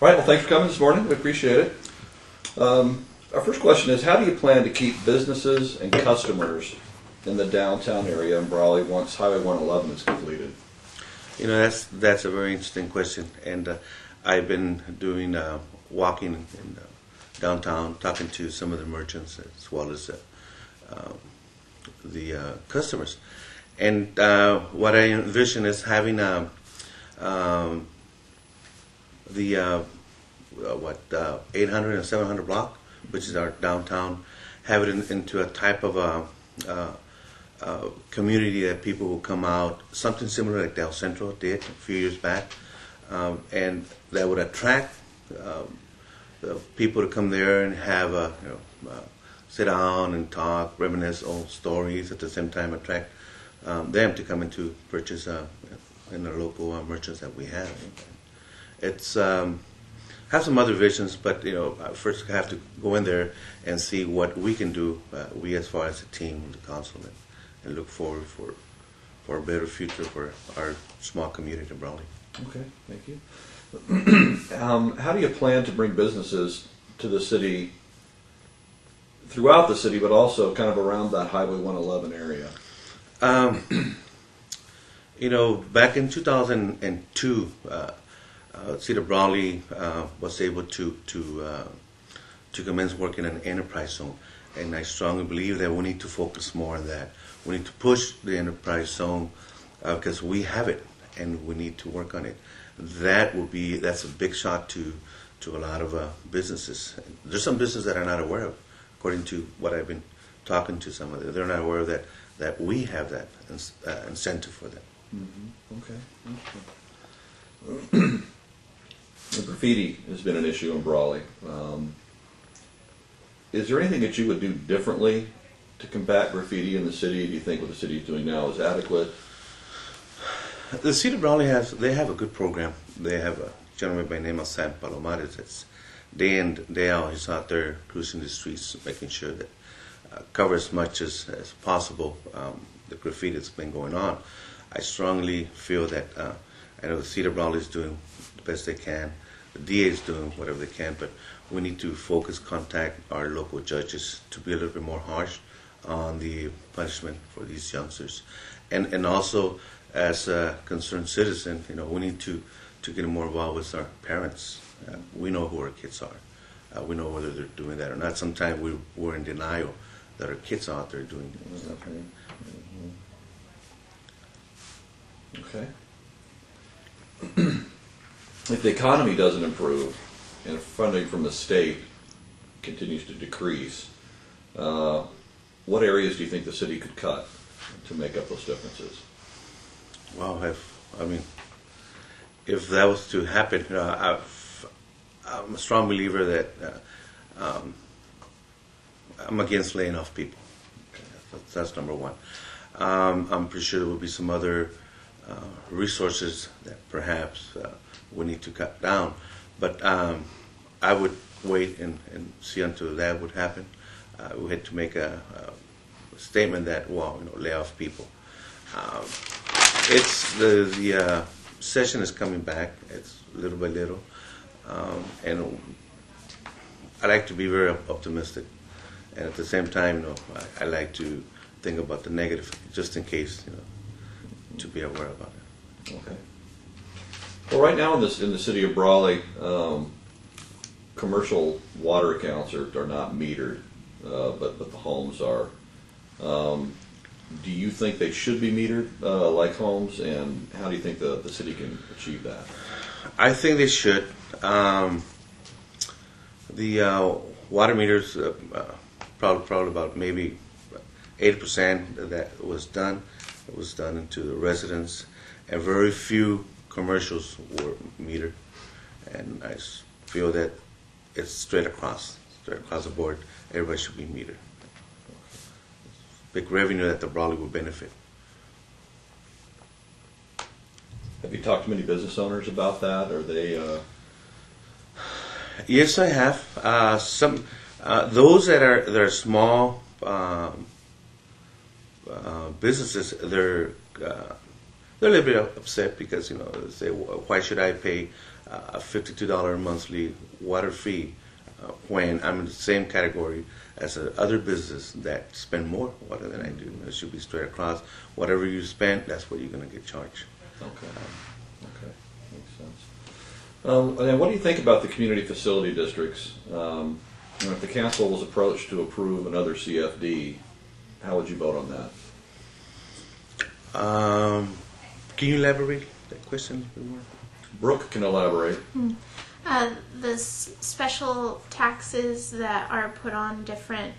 All right, well, thanks for coming this morning. We appreciate it. Our first question is, how do you plan to keep businesses and customers in the downtown area in Brawley once Highway 111 is completed? You know, that's a very interesting question, and I've been doing walking in downtown, talking to some of the merchants as well as the customers. And what I envision is having the 800 and 700 block, which is our downtown, have it into a type of a community that people will come out, something similar like Del Centro did a few years back, and that would attract the people to come there and have sit down and talk, reminisce old stories, at the same time attract them to come in to purchase in the local merchants that we have. It's have some other visions, but first I have to go in there and see what we can do, we as far as a team, the council, and look forward for a better future for our small community in Brawley. Okay, thank you. How do you plan to bring businesses to the city, throughout the city, but also kind of around that Highway 111 area? Back in 2002, City of Brawley was able to commence working in an enterprise zone, and I strongly believe that we need to focus more on that. We need to push the enterprise zone because we have it, and we need to work on it. That's a big shot to a lot of businesses. There's some businesses that are not aware of, according to what I've been talking to some of them. They're not aware of that we have that incentive for them. Mm-hmm. Okay. Graffiti has been an issue in Brawley. Is there anything that you would do differently to combat graffiti in the city? Do you think what the city is doing now is adequate? The city of Brawley they have a good program. They have a gentleman by the name of Sam Palomares that's day in, day out. He's out there cruising the streets, making sure that cover as much as possible the graffiti that's been going on. I strongly feel that I know the city of Brawley is doing the best they can. The DA is doing whatever they can, but we need to contact our local judges to be a little bit more harsh on the punishment for these youngsters, and also as a concerned citizen, we need to get more involved with our parents. We know who our kids are. We know whether they're doing that or not. Sometimes we're in denial that our kids are out there doing stuff. Okay. If the economy doesn't improve and funding from the state continues to decrease, what areas do you think the city could cut to make up those differences? Well, if that was to happen, I'm a strong believer that I'm against laying off people. Okay, that's number one. I'm pretty sure there will be some other resources that perhaps we need to cut down, but I would wait and see until that would happen. We had to make a statement that, lay off people. It's the session is coming back. It's little by little, and I like to be very optimistic, and at the same time, I like to think about the negative, just in case, to be aware about it. Okay. Well, right now in the city of Brawley, commercial water accounts are not metered, but the homes are. Do you think they should be metered like homes, and how do you think the city can achieve that? I think they should. The water meters, probably about maybe 80% that was done. It was done into the residents, and very few commercials were metered. And I feel that it's straight across the board. Everybody should be metered. Big revenue that the Brawley will benefit. Have you talked to many business owners about that? Are they? Yes, I have. Some those that are small businesses, they're a little bit upset because they say, why should I pay a $52 monthly water fee when I'm in the same category as other business that spend more water than I do. It should be straight across. Whatever you spend, that's what you're going to get charged. Okay. Okay. Makes sense. And then what do you think about the community facility districts? If the council was approached to approve another CFD, how would you vote on that? Can you elaborate that question a bit more? Brooke can elaborate. The special taxes that are put on different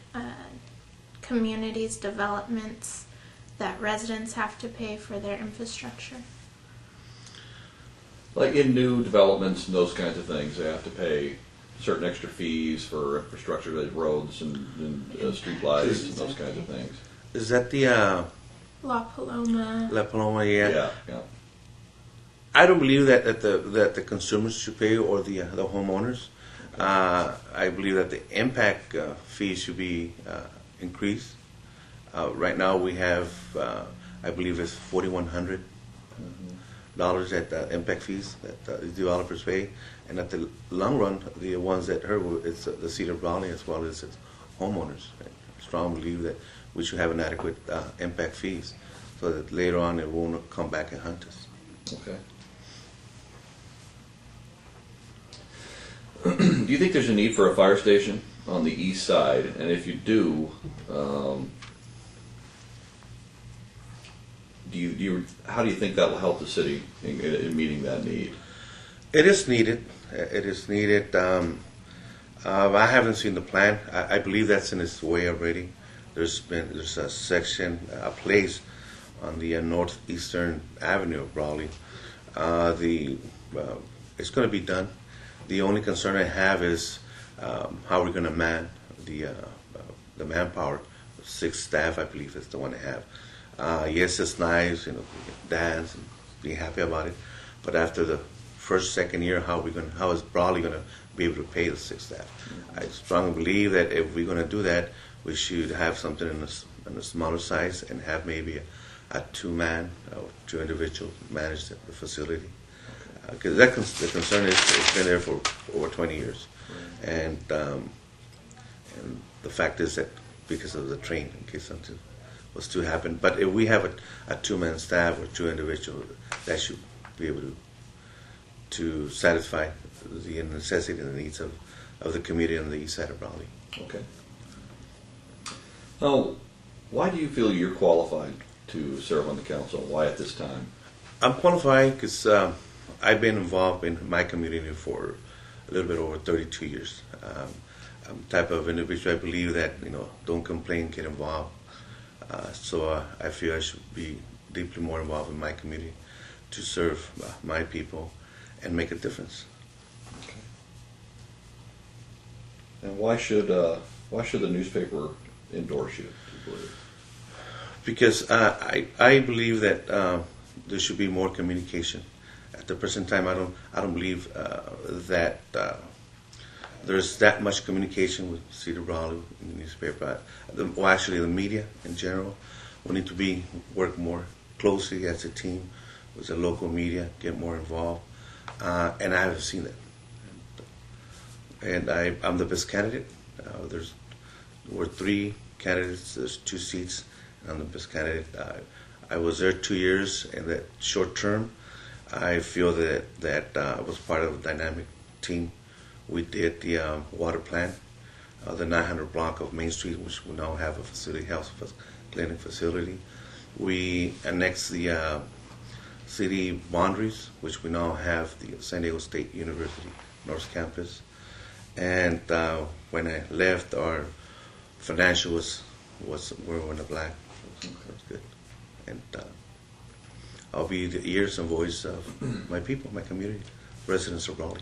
communities, developments that residents have to pay for their infrastructure. Like in new developments and those kinds of things, they have to pay certain extra fees for infrastructure like roads and street lights and those kinds of things. Is that the La Paloma. La Paloma? Yeah. Yeah. I don't believe that the consumers should pay or the homeowners. I believe that the impact fee should be increased. Right now we have, I believe it's $4,100 at impact fees that the developers pay, and at the long run, the ones that hurt it's the Cedar Brawley as well as its homeowners. I strongly believe that we should have an adequate impact fees so that later on it won't come back and hunt us. Okay. Do you think there's a need for a fire station on the east side? And if you do, how do you think that will help the city in meeting that need? It is needed. It is needed. I haven't seen the plan. I believe that's in its way already. There's a section, a place on the northeastern avenue of Brawley. It's going to be done. The only concern I have is how we're going to man the manpower. 6 staff, I believe, is the one I have. Yes, it's nice, dance and be happy about it. But after the first, second year, how is Brawley going to be able to pay the 6 staff? I strongly believe that if we're going to do that, we should have something in a smaller size and have maybe a 2-man or 2 individuals manage the facility. Because the concern is it's been there for over 20 years, and the fact is that because of the train, in case something was to happen. But if we have a 2-man staff or 2 individuals, that should be able to satisfy the necessity and the needs of the community on the east side of Brawley. Okay. Now, why do you feel you're qualified to serve on the council? Why at this time? I'm qualified because I've been involved in my community for a little bit over 32 years. I'm the type of individual I believe that, don't complain, get involved. So I feel I should be deeply more involved in my community to serve my people and make a difference. Okay. And why should the newspaper endorse you? Do you believe? Because I believe that there should be more communication. At the present time, I don't believe that there's that much communication with Cedar Brawley in the newspaper. Actually, the media in general. We need to work more closely as a team with the local media, get more involved, and I haven't seen that. And I'm the best candidate. There were 3 candidates. There's 2 seats. And I'm the best candidate. I was there 2 years, and that short term, I feel that I was part of a dynamic team. We did the water plant, the 900 block of Main Street, which we now have a facility, health clinic facility. We annexed the city boundaries, which we now have the San Diego State University North Campus. And when I left, our financial we were in the black. It was good. And I'll be the ears and voice of my people, my community, residents of Brawley.